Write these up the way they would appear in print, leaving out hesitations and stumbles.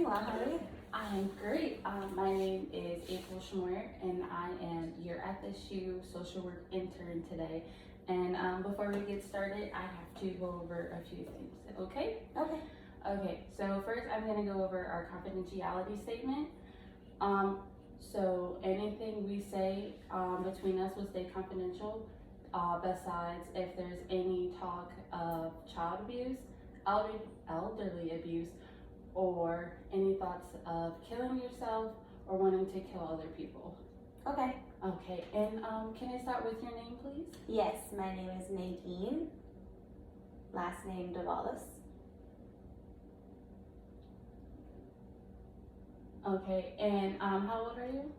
well. How are you? I am great. My name is April Schmoyer, and I am your FSU social work intern today. And before we get started, I have to go over a few things. Okay? Okay. Okay. So first, I'm going to go over our confidentiality statement. So anything we say between us will stay confidential. Besides, if there's any talk of child abuse, elderly abuse, or any thoughts of killing yourself or wanting to kill other people. Okay. Okay, and can I start with your name, please? Yes, my name is Nadine. Last name Davalos. Okay, and how old are you?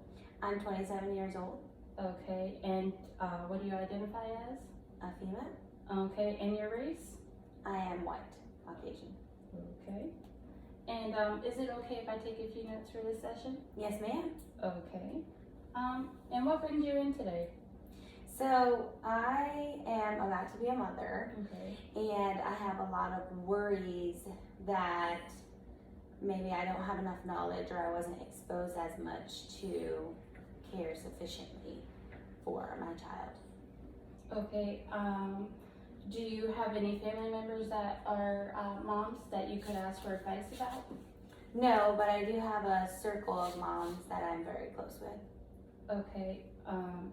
I'm 27 years old. Okay, and what do you identify as? A female. Okay, and your race? I am white, Caucasian. Okay. And is it okay if I take a few notes for this session? Yes, ma'am. Okay. And what brings you in today? So I am about to be a mother, Okay. and I have a lot of worries that maybe I don't have enough knowledge or I wasn't exposed as much to care sufficiently for my child. Okay. Do you have any family members that are moms that you could ask for advice about? No, but I do have a circle of moms that I'm very close with. Okay.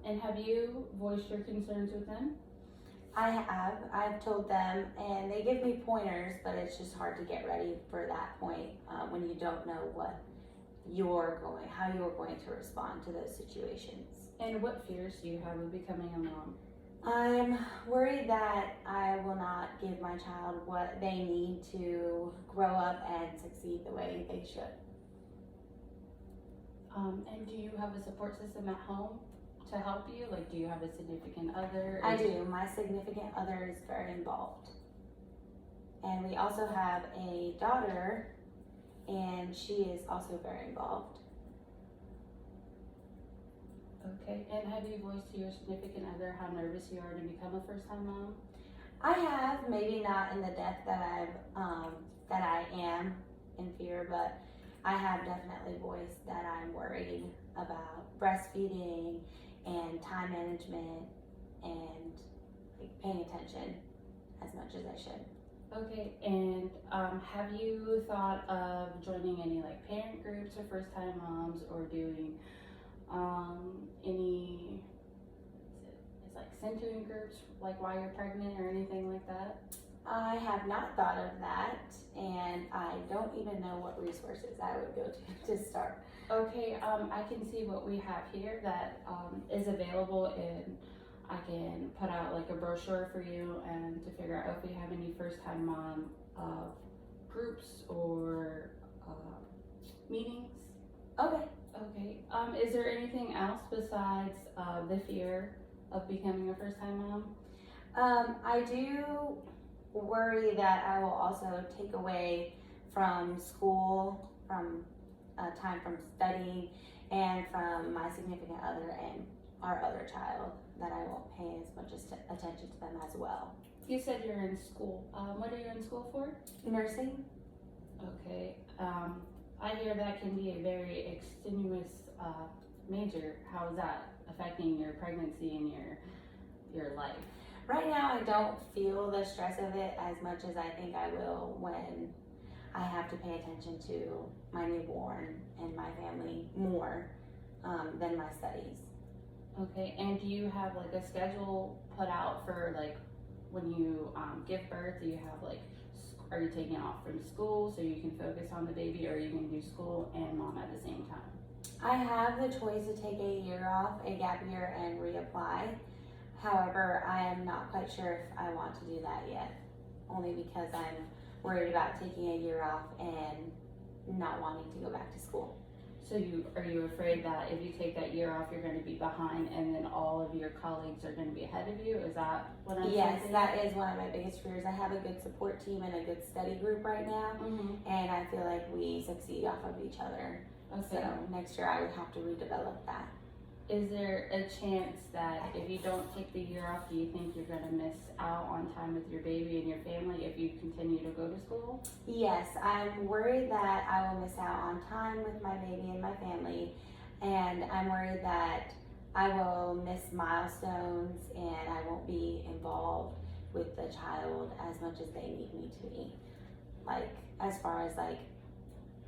And have you voiced your concerns with them? I have. I've told them, and they give me pointers, but it's just hard to get ready for that point when you don't know how you're going to respond to those situations. And what fears do you have of becoming a mom? I'm worried that I will not give my child what they need to grow up and succeed the way they should. And do you have a support system at home to help you? Like, do you have a significant other? I do. My significant other is very involved. And we also have a daughter, and she is also very involved. Okay, and have you voiced to your significant other how nervous you are to become a first-time mom? I have, maybe not in the depth that I am in fear, but I have definitely voiced that I'm worried about breastfeeding and time management and paying attention as much as I should. Okay, and have you thought of joining any like parent groups for first-time moms or doing any like centering groups like while you're pregnant or anything like that? I have not thought of that, and I don't even know what resources I would go to start. Okay, I can see what we have here that is available, and I can put out like a brochure for you and to figure out if we have any first-time mom groups or meetings. Okay. Okay, is there anything else besides the fear of becoming a first-time mom? I do worry that I will also take away from school, from time from studying, and from my significant other and our other child, that I won't pay as much attention to them as well. You said you're in school. What are you in school for? Nursing. Okay. I hear that can be a very extenuous major. How is that affecting your pregnancy and your life? Right now, I don't feel the stress of it as much as I think I will when I have to pay attention to my newborn and my family more than my studies. Okay, and do you have like a schedule put out for like when you give birth? Do you have like, are you taking off from school so you can focus on the baby, or are you going to do school and mom at the same time? I have the choice to take a year off, a gap year, and reapply. However, I am not quite sure if I want to do that yet, only because I'm worried about taking a year off and not wanting to go back to school. So are you afraid that if you take that year off, you're going to be behind, and then all of your colleagues are going to be ahead of you? Is that what I'm Yes, thinking? that is one of my biggest fears. I have a good support team and a good study group right now, and I feel like we succeed off of each other. Okay. So next year I would have to redevelop that. is there a chance that if you don't take the year off, do you think you're gonna miss out on time with your baby and your family if you continue to go to school? Yes, I'm worried that I will miss out on time with my baby and my family, and I'm worried that I will miss milestones and I won't be involved with the child as much as they need me to be. Like, as far as like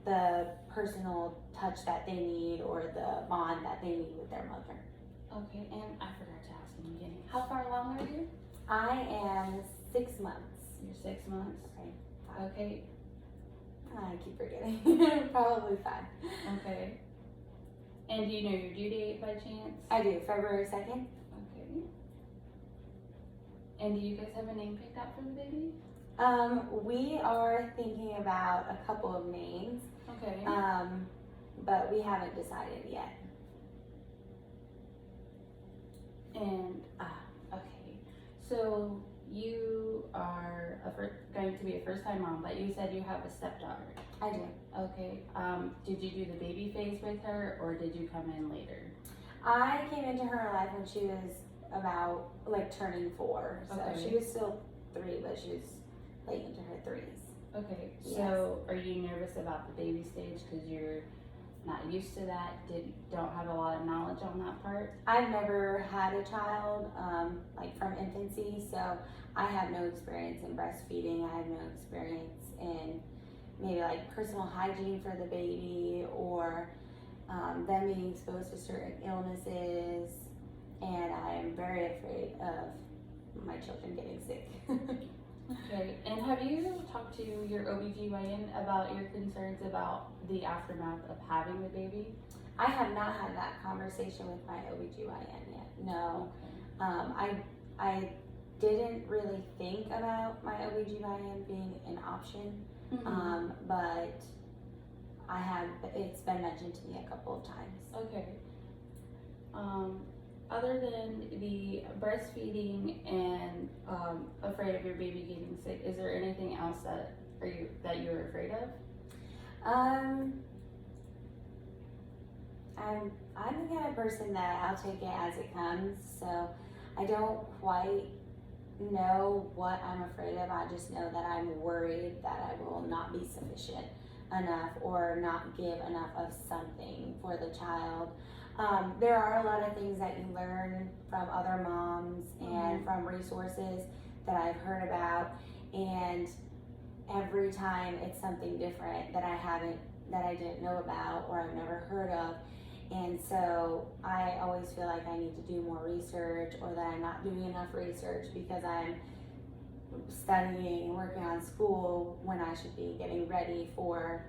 the personal touch that they need or the bond that they need with their mother. Okay, and I forgot to ask in the beginning, how far along are you? I am 6 months. You're 6 months. Okay. Okay, I keep forgetting. Probably 5. okay. And do you know your due date by chance? I do, February 2nd. Okay. And do you guys have a name picked out for the baby? We are thinking about a couple of names, Okay. but we haven't decided yet. And, okay. So you are going to be a first-time mom, but you said you have a stepdaughter. I do. Okay. Did you do the baby phase with her, or did you come in later? I came into her life when she was about like turning 4, so Okay. she was still 3, but she was late into her 3s. Okay. Yes. So are you nervous about the baby stage because you're not used to that? Don't have a lot of knowledge on that part? I've never had a child like from infancy, so I have no experience in breastfeeding. I have no experience in maybe like personal hygiene for the baby or them being exposed to certain illnesses, and I'm very afraid of my children getting sick. Okay, and have you talked to your OBGYN about your concerns about the aftermath of having the baby? I have not had that conversation with my OBGYN yet, no. Okay. I didn't really think about my OBGYN being an option, Mhm. but it's been mentioned to me a couple of times. Okay. Other than the breastfeeding and afraid of your baby getting sick, is there anything else that you're afraid of? I'm the kind of person that I'll take it as it comes, so I don't quite know what I'm afraid of. I just know that I'm worried that I will not be sufficient enough or not give enough of something for the child. There are a lot of things that you learn from other moms and from resources that I've heard about, and every time it's something different that I didn't know about or I've never heard of. And so I always feel like I need to do more research, or that I'm not doing enough research because I'm studying and working on school when I should be getting ready for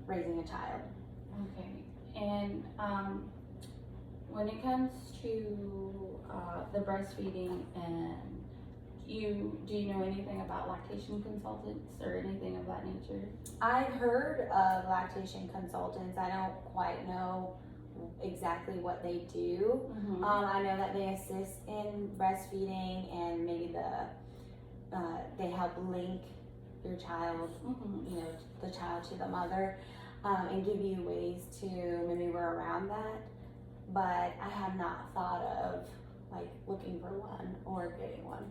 raising a child. Okay. And when it comes to the breastfeeding, and do you know anything about lactation consultants or anything of that nature? I've heard of lactation consultants. I don't quite know exactly what they do. Mm-hmm. I know that they assist in breastfeeding, and maybe they help link your child, Mm-hmm. the child to the mother, and give you ways to maneuver around that. But I have not thought of like looking for one or getting one.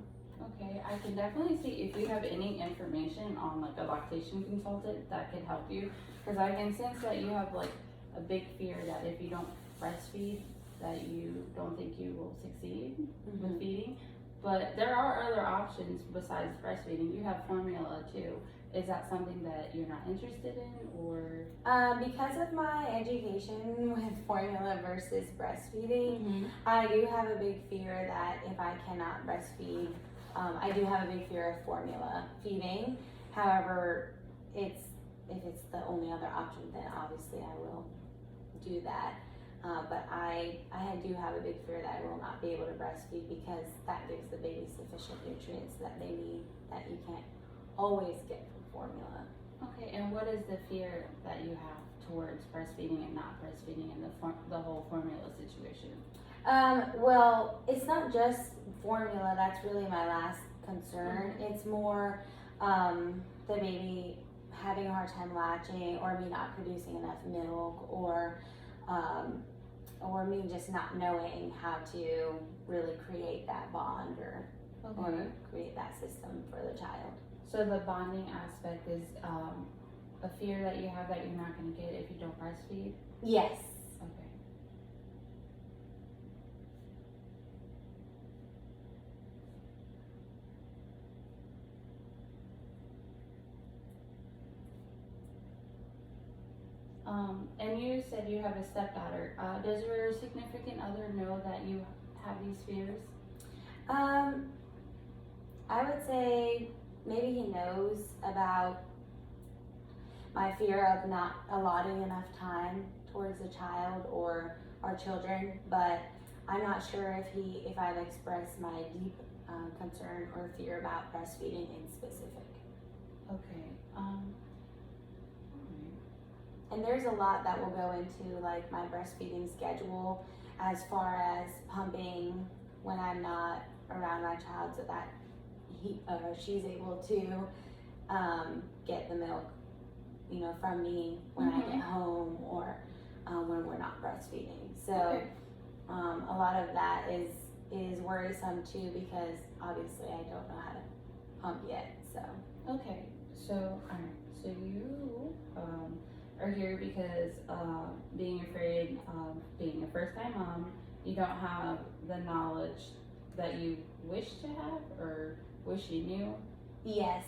Okay, I can definitely see if you have any information on like a lactation consultant that could help you, because I can sense that you have like a big fear that if you don't breastfeed, that you don't think you will succeed with feeding. But there are other options besides breastfeeding. You have formula too. Is that something that you're not interested in, or? Because of my education with formula versus breastfeeding, Mm-hmm. I do have a big fear that if I cannot breastfeed, I do have a big fear of formula feeding. However, if it's the only other option, then obviously I will do that. But I do have a big fear that I will not be able to breastfeed, because that gives the baby sufficient nutrients that they need that you can't always get from formula. Okay, and what is the fear that you have towards breastfeeding and not breastfeeding in the whole formula situation? Well, it's not just formula. That's really my last concern. It's more the baby having a hard time latching, or me not producing enough milk, or or me just not knowing how to really create that bond or create that system for the child. So the bonding aspect is a fear that you have that you're not going to get if you don't breastfeed? Yes. Okay. And you said you have a stepdaughter. Does your significant other know that you have these fears? I would say maybe he knows about my fear of not allotting enough time towards the child or our children, but I'm not sure if I've expressed my deep concern or fear about breastfeeding in specific. Okay. And there's a lot that will go into like my breastfeeding schedule as far as pumping when I'm not around my child so that she's able to get the milk, from me when I get home or when we're not breastfeeding. So a lot of that is worrisome too because obviously I don't know how to pump yet. So Okay. So alright. So you are here because being afraid of being a first-time mom, you don't have the knowledge that you wish to have or wish you knew. yes,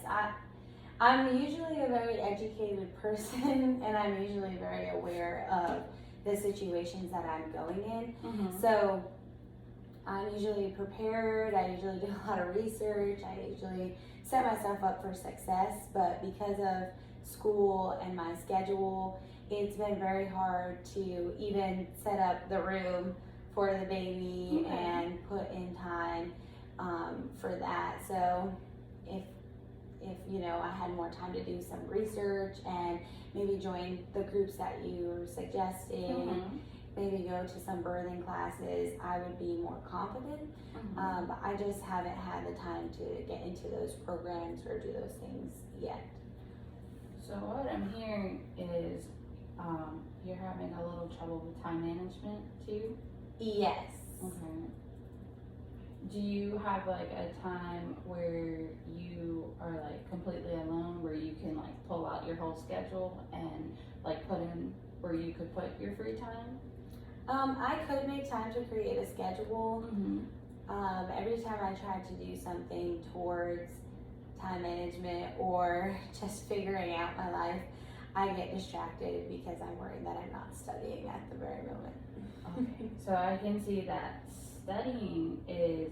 I'm usually a very educated person and I'm usually very aware of the situations that I'm going in. So I'm usually prepared, I usually do a lot of research, I usually set myself up for success, but because of school and my schedule, it's been very hard to even set up the room for the baby and put in time for that. So if I had more time to do some research and maybe join the groups that you were suggesting, maybe go to some birthing classes, I would be more confident. But I just haven't had the time to get into those programs or do those things yet. So what I'm hearing is you're having a little trouble with time management too? Yes. Okay. Do you have like a time where you are like completely alone where you can like pull out your whole schedule and like put in where you could put your free time? I could make time to create a schedule. Every time I try to do something towards time management or just figuring out my life, I get distracted because I'm worried that I'm not studying at the very moment. Okay, so I can see that studying is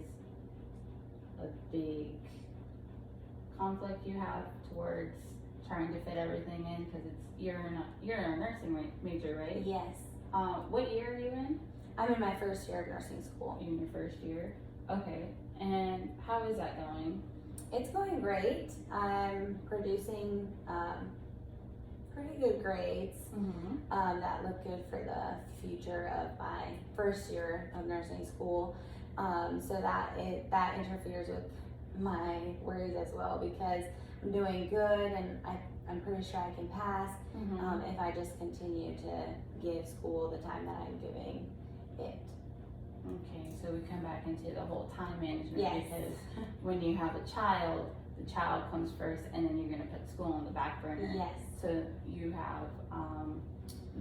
a big conflict you have towards trying to fit everything in because you're a nursing major, right? Yes. What year are you in? I'm in my first year of nursing school. You're in your first year. Okay, and how is that going? It's going great. I'm producing pretty good grades that look good for the future of my first year of nursing school. So that interferes with my worries as well because I'm doing good and I'm pretty sure I can pass if I just continue to give school the time that I'm giving it. Okay, so we come back into the whole time management Yes. because when you have a child, the child comes first and then you're going to put school on the back burner. Yes. So you have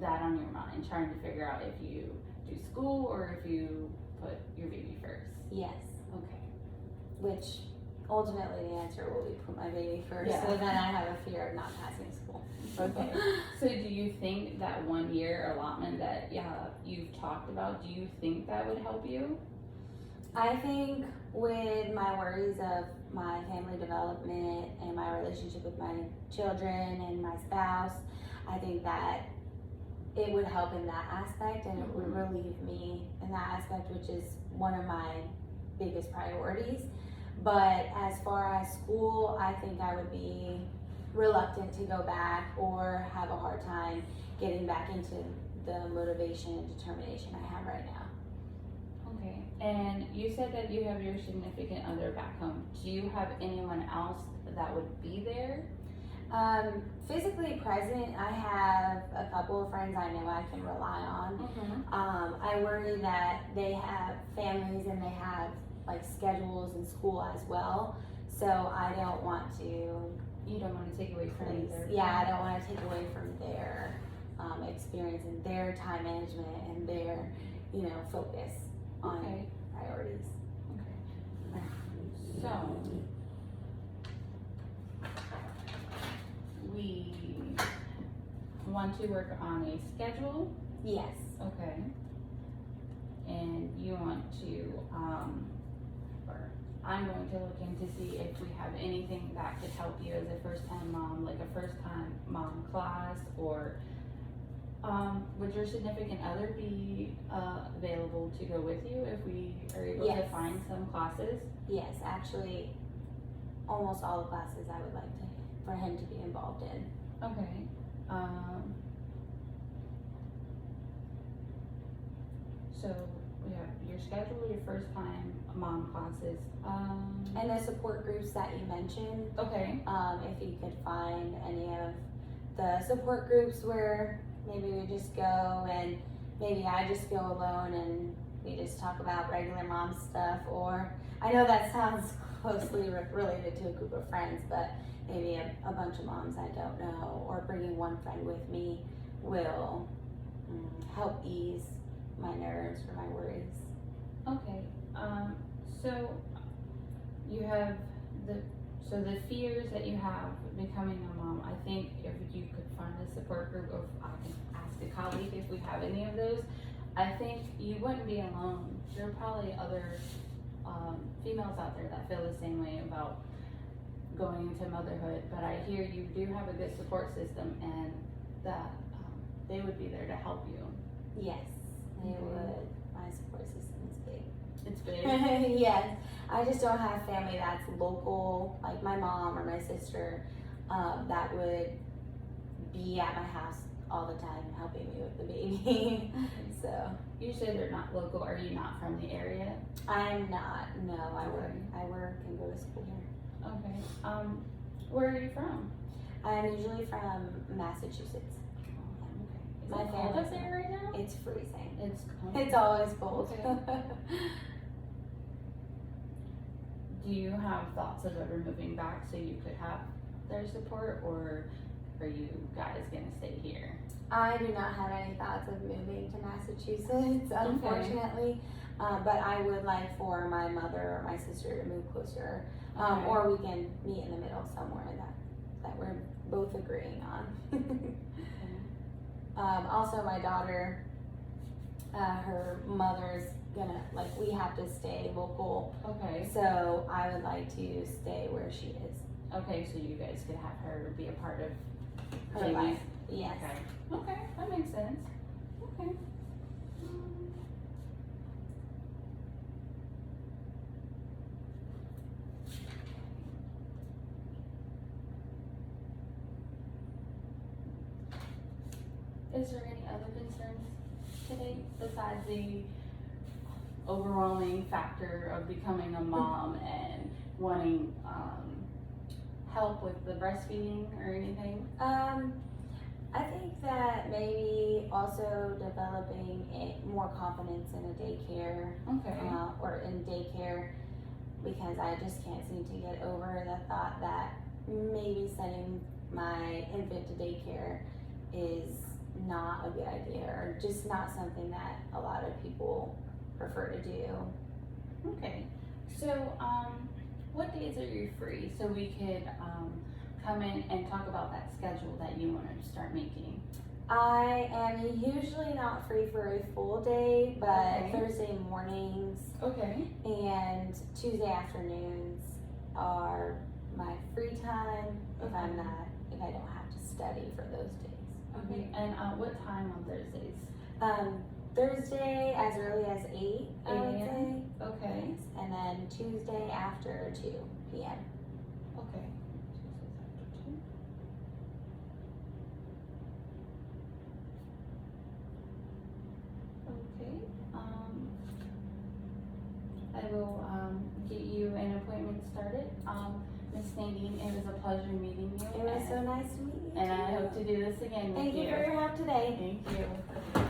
that on your mind, trying to figure out if you do school or if you put your baby first. Yes. Okay. Which ultimately the answer will be put my baby first. Yeah. So then I have a fear of not passing school. Okay. So do you think that 1 year allotment that you've talked about, do you think that would help you? I think with my worries of my family development and my relationship with my children and my spouse, I think that it would help in that aspect and it would relieve me in that aspect, which is one of my biggest priorities. But as far as school, I think I would be reluctant to go back or have a hard time getting back into the motivation and determination I have right now. Okay, and you said that you have your significant other back home. Do you have anyone else that would be there? Physically present, I have a couple of friends I know I can rely on. I worry that they have families and they have like schedules and school as well. So I don't want to. You don't want to take away from either. Yeah, I don't want to take away from their experience and their time management and their, focus on Okay. priorities. Okay. So, we want to work on a schedule. Yes. Okay. And you want to, or I'm going to look into see if we have anything that could help you as a first-time mom, like a first-time mom class, or would your significant other be available to go with you if we are able to Yes. find some classes? Yes, actually, almost all the classes I would like for him to be involved in. Okay. So we have your schedule, your first time mom classes. And the support groups that you mentioned, Okay. if you could find any of the support groups where maybe we just go and maybe I just go alone and we just talk about regular mom stuff, or I know that sounds closely related to a group of friends, but maybe a bunch of moms I don't know, or bringing one friend with me will help ease my nerves or my worries. Okay. So you have the fears that you have becoming a mom. I think if you could find a support group, or I can ask a colleague if we have any of those, I think you wouldn't be alone. There are probably other females out there that feel the same way about going into motherhood, but I hear you do have a good support system and that they would be there to help you. Yes, they Mhm. would. My support system is big. It's big. Yes, I just don't have family that's local, like my mom or my sister, that would be at my house all the time helping me with the baby. So You said they're not local. Are you not from the area? I'm not. No, I work. Okay. I work and go to school here. Okay. Where are you from? I'm usually from Massachusetts. Is My it cold family's up there right now? It's freezing. It's cold. It's always cold. Okay. Do you have thoughts of ever moving back so you could have their support, or are you guys gonna stay here? I do not have any thoughts of moving to Massachusetts, unfortunately. But I would like for my mother or my sister to move closer, Okay. or we can meet in the middle somewhere that we're both agreeing on. Also, my daughter, her mother's gonna, we have to stay local, Okay. so I would like to stay where she is. Okay, so you guys could have her be a part of Her Jamie's. life. Yes. Okay. Okay, that makes sense. Okay. Is there any other concerns today besides the overwhelming factor of becoming a mom and wanting help with the breastfeeding or anything? I think that maybe also developing more confidence in a daycare, Okay. or in daycare, because I just can't seem to get over the thought that maybe sending my infant to daycare is not a good idea, or just not something that a lot of people prefer to do. Okay. So, what days are you free so we could come in and talk about that schedule that you want to start making? I am usually not free for a full day, but Okay. Thursday mornings Okay. and Tuesday afternoons are my free time if Okay. if I don't have to study for those days. Okay. And what time on Thursdays? Thursday as early as 8, I would 8 say. a.m.? Okay. Yes. And then Tuesday after 2 p.m. Okay. Tuesdays after 2. Okay. I will get you an appointment started. Miss Nadine, it was a pleasure meeting you. It was so nice to meet you. And I hope to do this again with Thank you you. for your help today. Thank you.